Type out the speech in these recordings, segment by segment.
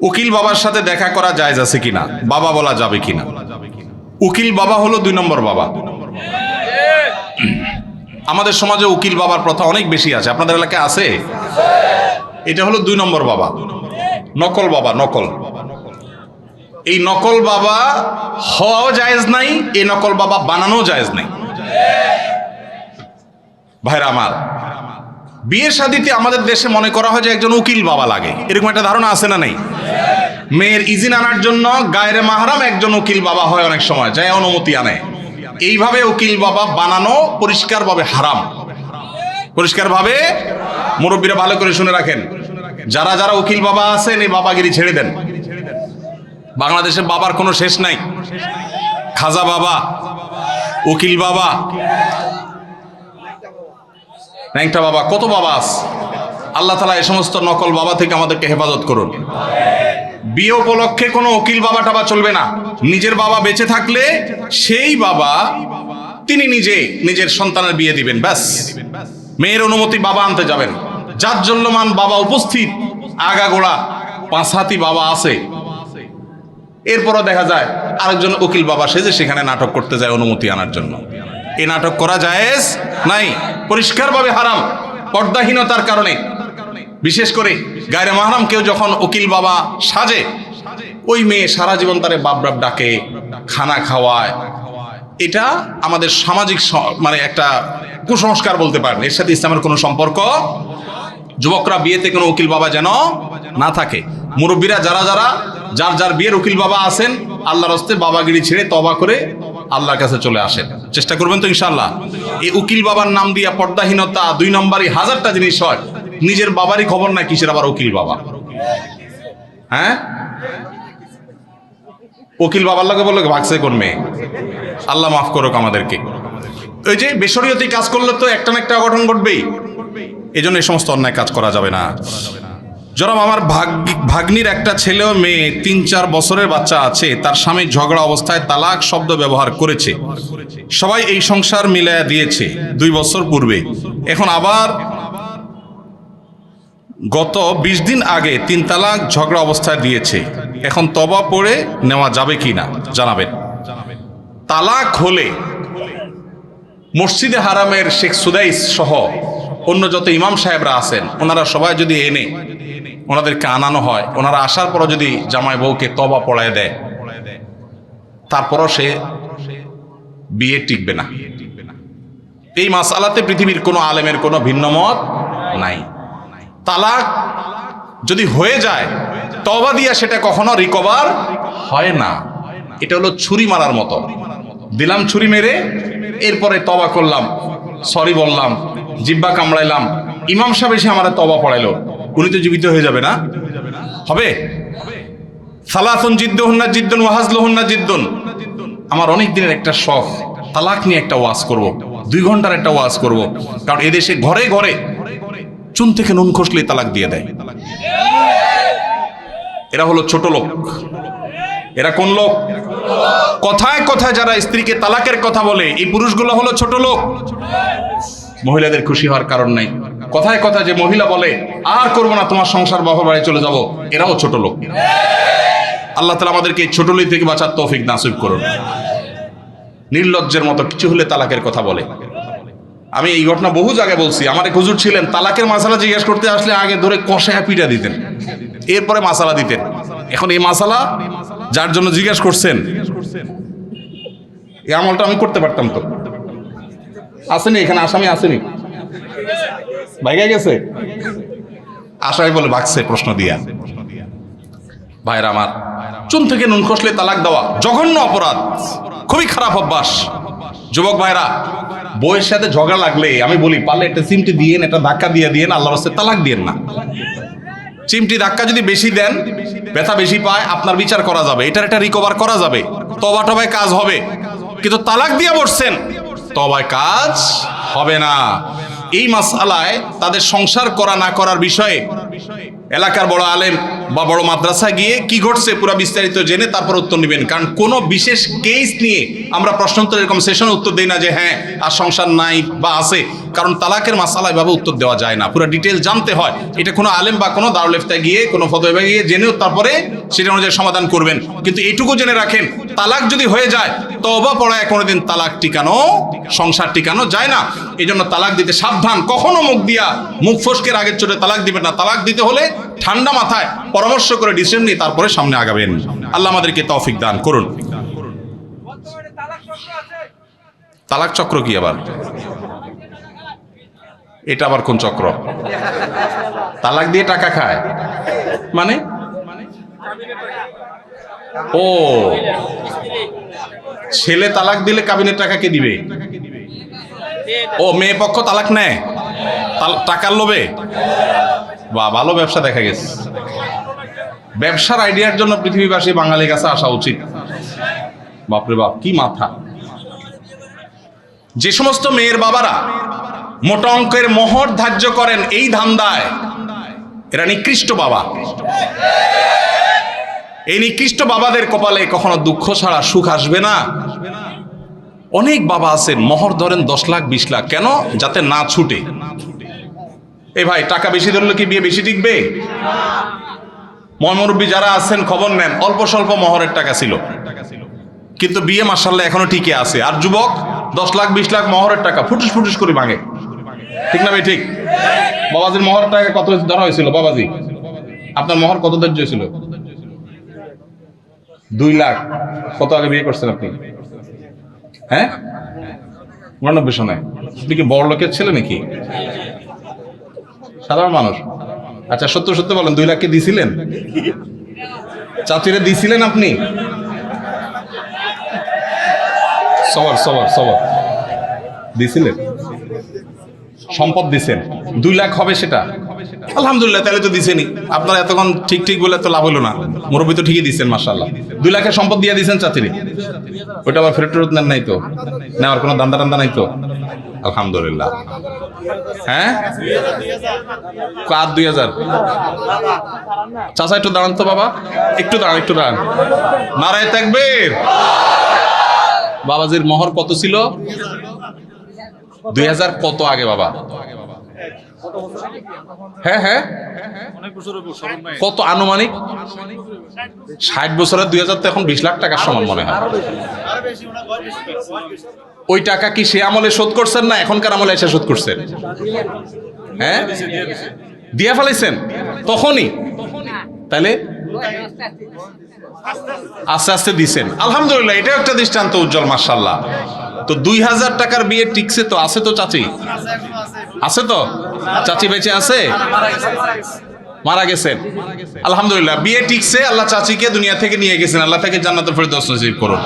উকিল বাবার সাথে দেখা করা জায়েজ আছে কিনা, বাবা বলা যাবে কিনা? উকিল বাবা হলো 2 নম্বর বাবা। আমাদের সমাজে উকিল বাবার প্রথা অনেক বেশি আছে, আপনাদের এলাকায় আছে? এটা হলো 2 নম্বর বাবা, নকল বাবা। নকল, এই নকল বাবা হওয়াও জায়েজ নাই, এই নকল বাবা বানানো জায়েজ নাই। ভাইরা আমার, বিয়ের শাদীতে আমাদের দেশে মনে করা হয় যে একজন উকিল বাবা লাগে, এরকম একটা ধারণা আছে না নাই? মেয়ের ইজিন আনার জন্য গায়রে মাহরাম একজন উকিল বাবা হয়, অনেক সময় যায় অনুমতি আনে। এইভাবে উকিল বাবা বানানো পরিষ্কারভাবে হারাম, পরিষ্কারভাবে। মুরব্বীরা ভালো করে শুনে রাখেন, যারা যারা উকিল বাবা আছেন এই বাবাগিরি ছেড়ে দেন। বাংলাদেশে বাবার কোনো শেষ নাই। খাজা বাবা, উকিল বাবা, ন্যাংটা বাবা, কত বাবা আছে। আল্লাহ তাআলা এই সমস্ত নকল বাবা থেকে আমাদেরকে হেফাজত করুন। বিয়ে উপলক্ষে কোনো উকিল বাবা টাবা চলবে না। নিজের বাবা বেঁচে থাকলে সেই বাবা তিনি নিজে নিজের সন্তানের বিয়ে দিবেন, ব্যাস। মেয়ের অনুমতি বাবা আনতে যাবেন। জাজ্জল্যমান বাবা উপস্থিত, আগাগোড়া 5 হাতি বাবা আছে, এরপরও দেখা যায় আরেকজন উকিল বাবা সেজে সেখানে নাটক করতে যায় অনুমতি আনার জন্য। এই নাটক করা জায়েজ নাই, পরিষ্কারভাবে হারাম, পর্দাহীনতার কারণে। বিশেষ করে গায়রে মাহরাম কেউ যখন উকিল বাবা সাজে, ওই মেয়ে সারা জীবন তারে বাপ বাপ ডাকে, খানা খাওয়ায়। এটা আমাদের সামাজিক মানে একটা কুসংস্কার বলতে পারেন, এর সাথে ইসলামের কোনো সম্পর্ক। যুবকরা বিয়েতে কোনো উকিল বাবা যেন না থাকে। মুরব্বীরা যারা যারা যার যার বিয়ের উকিল বাবা আছেন, আল্লাহর হস্তে বাবাগিরি ছেড়ে তওবা করে আল্লাহর কাছে চলে আসেন, চেষ্টা করবেন তো ইনশাআল্লাহ। এই উকিল বাবার নাম দিয়া পর্দাহীনতা 2 নম্বরই হাজারটা জিনিস হয়। নিজের বাবারই খবর না, কিসের আবার উকিল বাবা? হ্যাঁ, উকিল বাবার লাগে বললো ভাগছে কোন মেয়ে? আল্লাহ মাফ করুক আমাদেরকে। ওই যে বেশরিয়তি কাজ করলে তো একটা না একটা অঘটন ঘটবেই, এই জন্য এই সমস্ত অন্যায় কাজ করা যাবে না। জনাব, আমার ভাগ্নির একটা ছেলে ও মেয়ে, 3-4 বছরের বাচ্চা আছে। তার স্বামী ঝগড়া অবস্থায় তালাক শব্দ ব্যবহার করেছে। সবাই এই সংসার মিলায়া দিয়েছে 2 বছর পূর্বে। এখন আবার গত 20 দিন আগে 3 তালাক ঝগড়া অবস্থায় দিয়েছে। এখন তওবা পড়ে নেওয়া যাবে কিনা জানাবেন। তালাক হলে মসজিদে হারামের শেখ সুদাইস সহ অন্য যত ইমাম সাহেবরা আছেন, ওনারা সবাই যদি এনে ওনাদেরকে আনানো হয়, ওনারা আসার পরও যদি জামাই বউকে তওবা পড়ায় দেয়, তারপরও সে বিয়ে টিকবে না। এই মাসআলাতে পৃথিবীর কোনো আলেমের কোনো ভিন্ন মত নাই। তালাক যদি হয়ে যায়, তওবা দিয়া সেটা কখনো রিকভার হয় না। এটা হলো ছুরি মারার মতো, দিলাম ছুরি মেরে, এরপরে তওবা করলাম, সরি বললাম, জিব্বা কামড়াইলাম, ইমাম সাহেব এসে আমার তওবা পড়াইলো, উনি তো জীবিত হয়ে যাবে না? হবে? সালাসুন জিদ্দুহুন্না জিদ্দুন ওয়া হাজলুহুন্না জিদ্দুন। আমার অনেক দিনের একটা শখ, তালাক নিয়ে একটা ওয়াজ করব, 2 ঘন্টার একটা ওয়াজ করব। কারণ এদেশে ঘরে ঘরে চুন থেকে নুন খসলে তালাক দিয়ে দেয়। এরা হলো ছোট লোক। এরা কোন লোক? কথায় কথায় যারা স্ত্রীকে তালাকের কথা বলে, এই পুরুষগুলো হলো ছোট লোক। মহিলাদের খুশি হওয়ার কারণ নাই। কথায় কথায় যে মহিলা বলে আর করবো না, তোমার সংসার বাবার বাড়ি চলে যাব, এরাও ছোট লোক। আল্লাহ তাআলা আমাদেরকে ছোট লোক থেকে বাঁচার তৌফিক নাসিব করুন। নির্লজ্জের মতো কিছু হলে তালাকের কথা বলে। আমি এই ঘটনা বহু জায়গায় বলছি। আমার এক হুজুর ছিলেন, তালাকের মাসালা জিজ্ঞেস করতে আসলে আগে ধরে কষায়া পিটা দিতেন, এরপরে মাসালা দিতেন। এখন এই মাসালা যার জন্য জিজ্ঞেস করছেন, এই আমলটা আমি করতে পারতাম তো। আসেনি এখানে আসামি? আসেনি? ভাইগা গেছে? আসামি বলে ভাগছে প্রশ্ন দিয়া। ভাইরা আমার, চুন থেকে নুন খসলে তালাক দেওয়া জঘন্য অপরাধ, খুবই খারাপ অভ্যাস। যুবক ভাইরা, বউয়ের সাথে ঝগড়া লাগলে আমি বলি, পারলে একটা চিমটি দিয়েন, একটা ধাক্কা দিয়ে দিয়েন, আল্লাহর রাস্তায় তালাক দিয়েন না। চিমটি ধাক্কা যদি বেশি দেন, ব্যথা বেশি পায়, আপনার বিচার করা যাবে, এটার একটা রিকভার করা যাবে, তওবা টবায় কাজ হবে। কিন্তু তালাক দিয়ে বসছেন, তওবায় কাজ হবে না। এই মাসআলায় তাদের সংসার করা না করার বিষয়ে এলাকার বড় আলেম বা বড় মাদ্রাসা গিয়ে কি ঘটছে পুরো বিস্তারিত জেনে তারপর উত্তর নেবেন। কারণ কোনো বিশেষ কেস নিয়ে আমরা প্রশ্নোত্তর এরকম সেশনে উত্তর দিই না যে হ্যাঁ আর সংসার নাই বা আছে, কারণ তালাকের মাসালা এভাবে উত্তর দেওয়া যায় না, পুরো ডিটেল জানতে হয়। এটা কোনো আলেম বা কোনো দারুল ইফতায় গিয়ে কোনো ফতোয়া গিয়ে জেনেও তারপরে সেটা অনুযায়ী সমাধান করবেন। কিন্তু এইটুকু জেনে রাখেন, তালাক যদি হয়ে যায় তওবা পড়ায় কোনোদিন তালাক টিকানো, সংসার টিকানো যায় না। এই জন্য তালাক দিতে সাবধান, কখনো মুখ ফসকের আগের চোটে তালাক দিবেন না। তালাক দিতে হলে ঠান্ডা মাথায় পরামর্শ করে ডিসিশন নিয়ে তারপরে সামনে আগাবেন। আল্লাহ আমাদেরকে তৌফিক দান করুন। তালাক চক্র কি আবার? এটা আবার কোন চক্র? তালাক দিয়ে টাকা খায় মানে? ও, ছেলে তালাক দিলে কাবিনের টাকা কে দিবে? ও, মেয়ে পক্ষ তালাক নেয় টাকার লোভে? বা ভালো ব্যবসা দেখা গেছে। ব্যবসার আইডিয়ার জন্য পৃথিবীবাসী বাঙালির কাছে আসা উচিত। বাপরে বাপ, কি মাথা! যে সমস্ত মেয়ের বাবারা মোটা অঙ্কের মোহর ধার্য করেন এই ধান্দায়, এরা নিকৃষ্ট বাবা। এই নিকৃষ্ট বাবাদের কপালে কখনো দুঃখ ছাড়া সুখ আসবে না। অনেক বাবা আছেন মোহর ধরেন 10 লাখ 20 লাখ, কেন? যাতে না ছুটে। এ ভাই, টাকা বেশি ধরলে কি বিয়ে বেশি টিকবে? মুরব্বী যারা আছেন খবর নেন, অল্প স্বল্প মোহরের টাকা ছিল কিন্তু বিয়ে মাশাআল্লাহ এখনো টিকে আছে। আর যুবক 10 লাখ 20 লাখ মোহরের টাকা ফুটুস ফুটুস করে ভাঙে। ঠিক না ভাই? ঠিক। বাবাজির মোহরের টাকা কত ধরা হয়েছিল? বাবাজি, আপনার মোহর কত ধার্য হয়েছিল? 2 লাখ। কত আগে বিয়ে করছেন আপনি? হ্যাঁ, 89 সনে। আপনি কি বড় লোকের ছেলে নাকি সাধারণ মানুষ? আচ্ছা, সত্য সত্য বলেন, 2 লাখকে দিছিলেন? চাচিরে দিছিলেন আপনি? সবার সবার সবার দিছিলেন? সম্পদ দিছেন? 2 লাখ হবে সেটা? আলহামদুলিল্লাহ, তাহলে তো দিছেনই। আপনারা এতক্ষণ ঠিক ঠিক বলে তো লাভ হলো না। মুরব্বী তো ঠিকই দিচ্ছেন মাশাআল্লাহ। 2 লাখের সম্পদ দিয়ে দিচ্ছেন চাচিরে, ওইটা আবার ফেরত টেরত নেন নাই তো? নেওয়ার কোনো দান্দা টান্দা নাই তো? আলহামদুলিল্লাহ। হ্যাঁ, 2000। চাচা একটু দাঁড়ান তো বাবা, একটু দাঁড়ান, একটু দাঁড়ান। নারায়ে তাকবীর। বাবাজির মোহর কত ছিল? 2000 কত আগে বাবা? হ্যাঁ হ্যাঁ, কত আনুমানিক? 60 বছরের 2000 তো এখন 20 লাখ টাকার সমান মনে হয়। ওই টাকা কি সে আমলে শোধ করছেন না এখনকার আমলে এসে শোধ করছেন? হ্যাঁ, দিয়া ফেলাইছেন তখনই? তাহলে আস্তে আস্তে দিছেন, আলহামদুলিল্লাহ। এটাও একটা দৃষ্টান্ত উজ্জ্বল মাশাআল্লাহ। তো 2000 টাকার বিয়ে টিকছে তো? আছে তো চাচি? আছে তো? চাচি বেঁচে আছে? মারা গেছেন? আলহামদুলিল্লাহ, বিয়ে টিকছে। আল্লাহ চাচিকে দুনিয়া থেকে নিয়ে গেছেন, আল্লাহ তাকে জান্নাতুল ফেরদৌস নসিব করুন।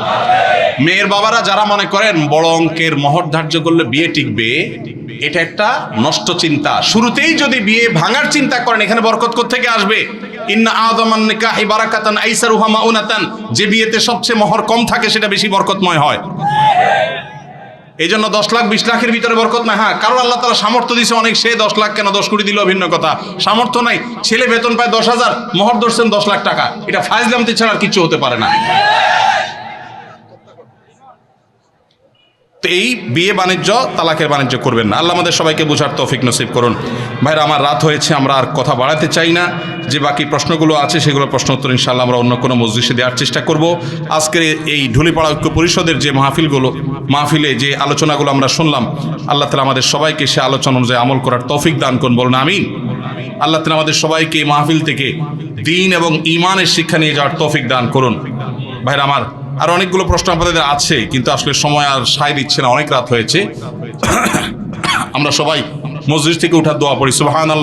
মেয়ের বাবারা যারা মনে করেন বড় অঙ্কের মোহর ধার্য করলে বিয়ে টিকবে, এটা একটা নষ্ট চিন্তা। শুরুতেই যদি বিয়ে ভাঙার চিন্তা করেন, এখানে বরকত কোত্থেকে আসবে? ইন্না আযামান নিকাহি বারাকাতান আইসারুহা মাউনাতান। যে বিয়েতে সবচেয়ে মোহর কম থাকে সেটা বেশি বরকতময় হয়। এই জন্য 10 লাখ 20 লাখের ভিতরে বরকত না। হ্যাঁ, কারণ আল্লাহ তাআলা সামর্থ্য দিয়েছে অনেক, সে 10 লাখ কেন 10 কোটি দিল ভিন্ন কথা। সামর্থ্য নাই, ছেলে বেতন পায় 10,000, মোহর ধরছেন 10 লাখ টাকা। এটা ফাইজলামতি ছাড়া আর কিছু হতে পারে না। তো এই বিয়ে বাণিজ্য তালাকের বাণিজ্য করবেন না। আল্লাহ আমাদের সবাইকে বোঝার তৌফিক নসিব করুন। ভাইরা আমার, রাত হয়েছে, আমরা আর কথা বাড়াতে চাই না। যে বাকি প্রশ্নগুলো আছে সেগুলো প্রশ্ন উত্তর ইনশাআল্লাহ আমরা অন্য কোনো মজলিসে দেওয়ার চেষ্টা করব। আজকের এই ঢুলিপাড়া ঐক্য পরিষদের যে মাহফিলে যে আলোচনাগুলো আমরা শুনলাম, আল্লাহ তাআলা আমাদের সবাইকে সে আলোচনা অনুযায়ী আমল করার তৌফিক দান করুন, বলুন আমিন। আল্লাহ তাআলা আমাদের সবাইকে এই মাহফিল থেকে দ্বীন এবং ঈমানের শিক্ষা নিয়ে যাওয়ার তৌফিক দান করুন। ভাইরা আমার, আর অনেকগুলো প্রশ্ন আপনাদের আছে, কিন্তু আসলে সময় আর সায় দিচ্ছে না, অনেক রাত হয়েছে। আমরা সবাই মসজিদ থেকে উঠার দোয়া পড়ি। সুবহানাল্লাহ।